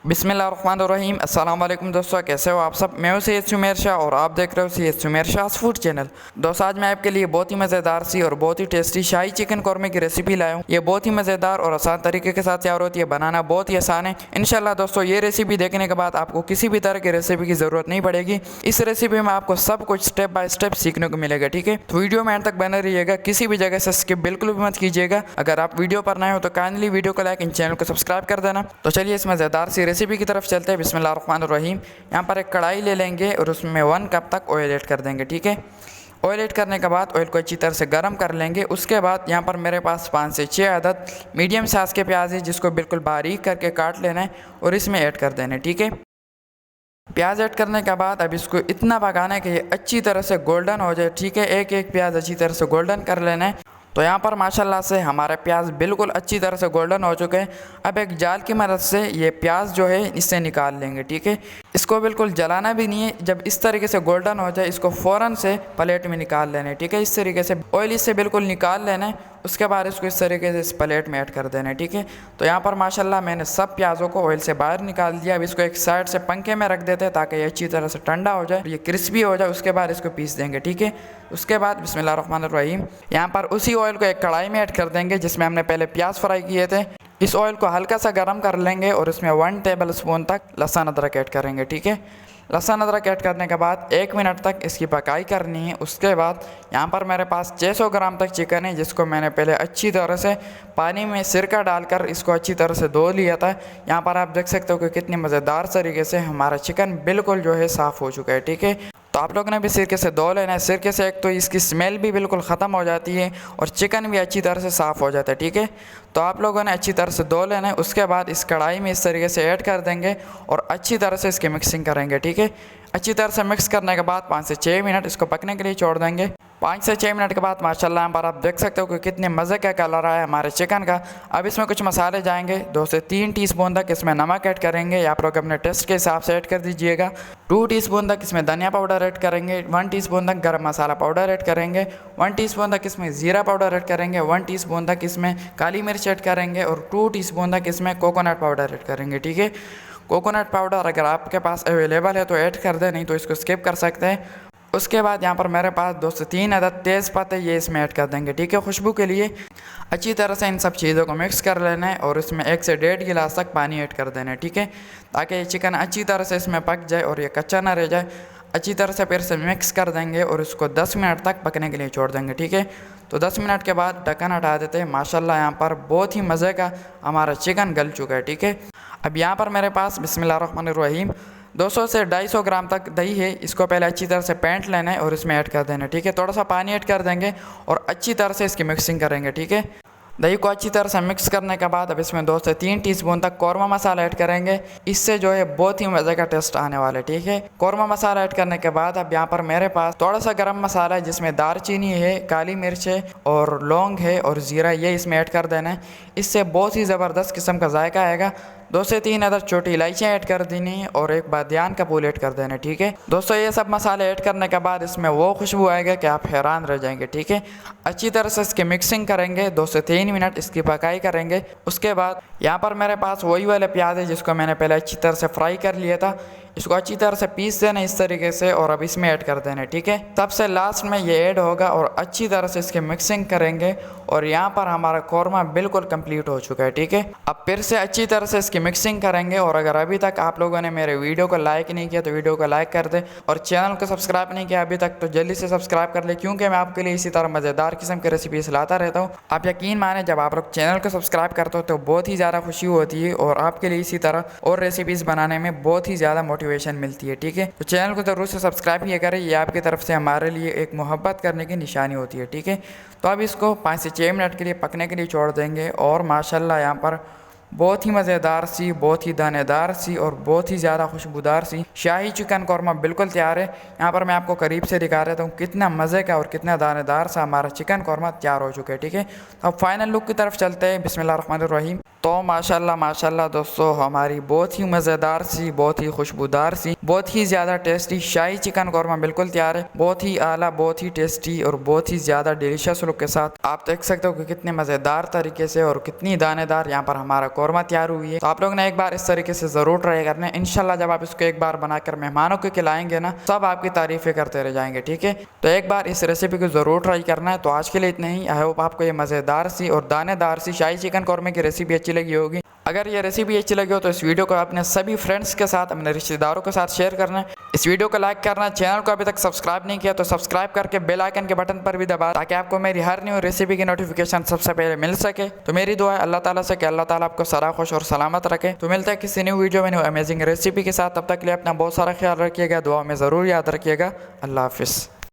बिस्मिल्लाहिर्रहमानिर्रहीम। अस्सलाम वालेकुम दोस्तों, कैसे हो आप सब। मैं हूं सैयद सुमेर शाह और आप देख रहे हो सैयद सुमेर शाह फूड चैनल। दोस्तों, आज मैं आपके लिए बहुत ही मज़ेदार सी और बहुत ही टेस्टी शाही चिकन कौरमे की रेसिपी लाया हूं। ये बहुत ही मज़ेदार और आसान तरीके के साथ तैयार होती है, बनाना बहुत ही आसान है। इंशाल्लाह दोस्तों, ये रेसिपी देखने के बाद आपको किसी भी तरह की रेसिपी की ज़रूरत नहीं पड़ेगी। इस रेसिपी में आपको सब कुछ स्टेप बाय स्टेप सीखने को मिलेगा। ठीक है, तो वीडियो में एंड तक बने रहिएगा, किसी भी जगह से स्किप बिल्कुल भी मत कीजिएगा। अगर आप वीडियो पर नए हो तो काइंडली वीडियो को लाइक, चैनल को सब्सक्राइब कर देना। तो चलिए इस मज़ेदार सी रेसिपी की तरफ चलते हैं। बिस्मिल्लाहिर्रहमानिर्रहीम। यहाँ पर एक कढ़ाई ले लेंगे और उसमें 1 कप तक ऑयल ऐड कर देंगे। ठीक है, ऑयल ऐड करने के बाद ऑयल को अच्छी तरह से गर्म कर लेंगे। उसके बाद यहाँ पर मेरे पास 5 से 6 अदद मीडियम साइज़ के प्याज है, जिसको बिल्कुल बारीक करके काट लेना है और इसमें ऐड कर देना है। ठीक है, प्याज ऐड करने के बाद अब इसको इतना पकाना है कि ये अच्छी तरह से गोल्डन हो जाए। ठीक है, एक एक प्याज अच्छी तरह से गोल्डन कर लेना है। तो यहाँ पर माशाल्लाह से हमारे प्याज बिल्कुल अच्छी तरह से गोल्डन हो चुके हैं। अब एक जाल की मदद से ये प्याज जो है इससे निकाल लेंगे। ठीक है, इसको बिल्कुल जलाना भी नहीं है। जब इस तरीके से गोल्डन हो जाए, इसको फ़ौरन से प्लेट में निकाल लेना है। ठीक है, इस तरीके से ऑयल इससे बिल्कुल निकाल लेना है। उसके बाद इसको इस तरीके से इस प्लेट में ऐड कर देना है। ठीक है, तो यहाँ पर माशाल्लाह मैंने सब प्याज़ों को ऑयल से बाहर निकाल दिया। अब इसको एक साइड से पंखे में रख देते हैं ताकि ये अच्छी तरह से ठंडा हो जाए, ये क्रिस्पी हो जाए। उसके बाद इसको पीस देंगे। ठीक है, उसके बाद बिस्मिल्लाहिर्रहमानिर्रहीम यहाँ पर उसी ऑयल को एक कढ़ाई में ऐड कर देंगे जिसमें हमने पहले प्याज फ्राई किए थे। इस ऑयल को हल्का सा गर्म कर लेंगे और इसमें 1 टेबल स्पून तक लहसुन अदरक ऐड करेंगे। ठीक है, लहसुन अदरक ऐड करने के बाद 1 मिनट तक इसकी पकाई करनी है। उसके बाद यहाँ पर मेरे पास 600 ग्राम तक चिकन है, जिसको मैंने पहले अच्छी तरह से पानी में सिरका डालकर इसको अच्छी तरह से धो लिया था। यहाँ पर आप देख सकते हो कि कितनी मज़ेदार तरीके से हमारा चिकन बिल्कुल जो है साफ़ हो चुका है। ठीक है, तो आप लोगों ने भी सिरके से धो लेना है। सिरके से एक तो इसकी स्मेल भी बिल्कुल ख़त्म हो जाती है और चिकन भी अच्छी तरह से साफ़ हो जाता है। ठीक है, तो आप लोगों ने अच्छी तरह से धो लेना है। उसके बाद इस कढ़ाई में इस तरीके से ऐड कर देंगे और अच्छी तरह से इसकी मिक्सिंग करेंगे। ठीक है, अच्छी तरह से मिक्स करने के बाद 5 से 6 मिनट इसको पकने के लिए छोड़ देंगे। 5 से 6 मिनट के बाद माशाल्लाह यहाँ पर आप देख सकते हो कि कितने मज़े का कलर आया है हमारे चिकन का। अब इसमें कुछ मसाले जाएंगे। 2 से 3 टीस्पून तक इसमें नमक ऐड करेंगे, आप लोग अपने टेस्ट के हिसाब से ऐड कर दीजिएगा। 2 टीस्पून तक इसमें धनिया पाउडर ऐड करेंगे। 1 टीस्पून तक गरम मसाला पाउडर ऐड करेंगे। 1 टीस्पून तक इसमें ज़ीरा पाउडर ऐड करेंगे। 1 टीस्पून तक इसमें काली मिर्च ऐड करेंगे और 2 टीस्पून तक इसमें कोकोनट पाउडर ऐड करेंगे। ठीक है, कोकोनट पाउडर अगर आपके पास अवेलेबल है तो ऐड कर दें, नहीं तो इसको स्किप कर सकते हैं। उसके बाद यहाँ पर मेरे पास 2 से 3 अदद तेज़ पत्ते ये इसमें ऐड कर देंगे। ठीक है, खुशबू के लिए अच्छी तरह से इन सब चीज़ों को मिक्स कर लेना है और इसमें 1 से 1.5 गिलास तक पानी ऐड कर देना है। ठीक है, ताकि ये चिकन अच्छी तरह से इसमें पक जाए और ये कच्चा ना रह जाए। अच्छी तरह से फिर से मिक्स कर देंगे और इसको 10 मिनट तक पकने के लिए छोड़ देंगे। ठीक है, तो 10 मिनट के बाद ढक्कन हटा देते हैं। माशाल्लाह यहाँ पर बहुत ही मज़े का हमारा चिकन गल चुका है। ठीक है, अब यहाँ पर मेरे पास बिस्मिल्लाहिर्रहमानिर्रहीम 200 से 250 ग्राम तक दही है। इसको पहले अच्छी तरह से पेंट लेना है और इसमें ऐड कर देना है। ठीक है, थोड़ा सा पानी ऐड कर देंगे और अच्छी तरह से इसकी मिक्सिंग करेंगे। ठीक है, दही को अच्छी तरह से मिक्स करने के बाद अब इसमें 2 से 3 टीस्पून तक कौरमा मसाला ऐड करेंगे। इससे जो है बहुत ही मज़े का टेस्ट आने वाला है। ठीक है, कौरमा मसाला ऐड करने के बाद अब यहाँ पर मेरे पास थोड़ा सा गरम मसाला है, जिसमें दारचीनी है, काली मिर्च है और लौंग है और ज़ीरा, ये इसमें ऐड कर देना है। इससे बहुत ही ज़बरदस्त किस्म का जायका आएगा। 2 से 3 अदर छोटी इलायचियाँ ऐड कर देनी है और एक बादियान का फूल ऐड कर देना है। ठीक है दोस्तों, ये सब मसाले ऐड करने के बाद इसमें वो खुशबू आएगा कि आप हैरान रह जाएंगे। ठीक है, अच्छी तरह से इसकी मिक्सिंग करेंगे। 2 से 3 मिनट इसकी पकाई करेंगे। उसके बाद यहाँ पर मेरे पास वही वाले प्याज है जिसको मैंने पहले अच्छी तरह से फ्राई कर लिया था। इसको अच्छी तरह से पीस देना इस तरीके से और अब इसमें ऐड कर देना है। ठीक है, सबसे लास्ट में ये ऐड होगा और अच्छी तरह से इसकी मिक्सिंग करेंगे और यहाँ पर हमारा कौरमा बिल्कुल कंप्लीट हो चुका है। ठीक है, अब फिर से अच्छी तरह से इसकी मिक्सिंग करेंगे और अगर अभी तक आप लोगों ने मेरे वीडियो को लाइक नहीं किया तो वीडियो को लाइक कर दे और चैनल को सब्सक्राइब नहीं किया अभी तक तो जल्दी से सब्सक्राइब कर ले, क्योंकि मैं आपके लिए इसी तरह मज़ेदार किस्म की रेसिपीज लाता रहता हूँ। आप यकीन माने, जब आप लोग चैनल को सब्सक्राइब करते हो तो बहुत ही ज़्यादा खुशी होती है और आपके लिए इसी तरह और रेसिपीज़ बनाने में बहुत ही ज़्यादा मोटिवेशन मिलती है। ठीक है, तो चैनल को ज़रूर से सब्सक्राइब किया करें, ये आपकी तरफ से हमारे लिए एक मोहब्बत करने की निशानी होती है। ठीक है, तो अब इसको 5 से 6 मिनट के लिए पकने के लिए छोड़ देंगे और माशाल्लाह यहाँ पर बहुत ही मज़ेदार सी, बहुत ही दानेदार सी और बहुत ही ज़्यादा खुशबूदार सी शाही चिकन कौरमा बिल्कुल तैयार है। यहाँ पर मैं आपको करीब से दिखा रहा हूँ कितना मज़े का और कितना दानेदार सा हमारा चिकन कौरमा तैयार हो चुका है। ठीक है, तो अब फाइनल लुक की तरफ चलते हैं। बिस्मिल्लाहिर्रहमानिर्रहीम। तो माशाल्लाह दोस्तों, हमारी बहुत ही मज़ेदार सी, बहुत ही खुशबूदार सी, बहुत ही ज़्यादा टेस्टी शाही चिकन कौरमा बिल्कुल तैयार है। बहुत ही आला, बहुत ही टेस्टी और बहुत ही ज़्यादा डिलीशियस लुक के साथ आप देख सकते हो कि कितने मज़ेदार तरीके से और कितनी दानेदार यहाँ पर हमारा कौरमा तैयार हुई है। तो आप लोग ने एक बार इस तरीके से ज़रूर ट्राई करना है। इंशाल्लाह जब आप इसको एक बार बनाकर मेहमानों को खिलाएंगे ना, सब आपकी तारीफ़ें करते रह जाएंगे। ठीक है, तो एक बार इस रेसिपी को ज़रूर ट्राई करना है। तो आज के लिए इतना ही। आई होप आपको ये मज़ेदार सी और दानेदार सी शाही चिकन कौरमे की रेसिपी अच्छी लगी होगी। अगर ये रेसिपी अच्छी लगी हो तो इस वीडियो को अपने सभी फ्रेंड्स के साथ, अपने रिश्तेदारों के साथ शेयर करना है। इस वीडियो को लाइक करना, चैनल को अभी तक सब्सक्राइब नहीं किया तो सब्सक्राइब करके बेल आइकन के बटन पर भी दबा, ताकि आपको मेरी हर न्यू रेसिपी की नोटिफिकेशन सबसे पहले मिल सके। तो मेरी दुआ है अल्लाह ताला से कि अल्लाह ताला आपको सदा खुश और सलामत रखे। तो मिलता है किसी न्यू वीडियो में न्यू अमेजिंग रेसिपी के साथ। तब तक के लिए अपना बहुत सारा ख्याल रखिएगा, दुआ में ज़रूर याद रखिएगा। अल्लाह हाफिज़।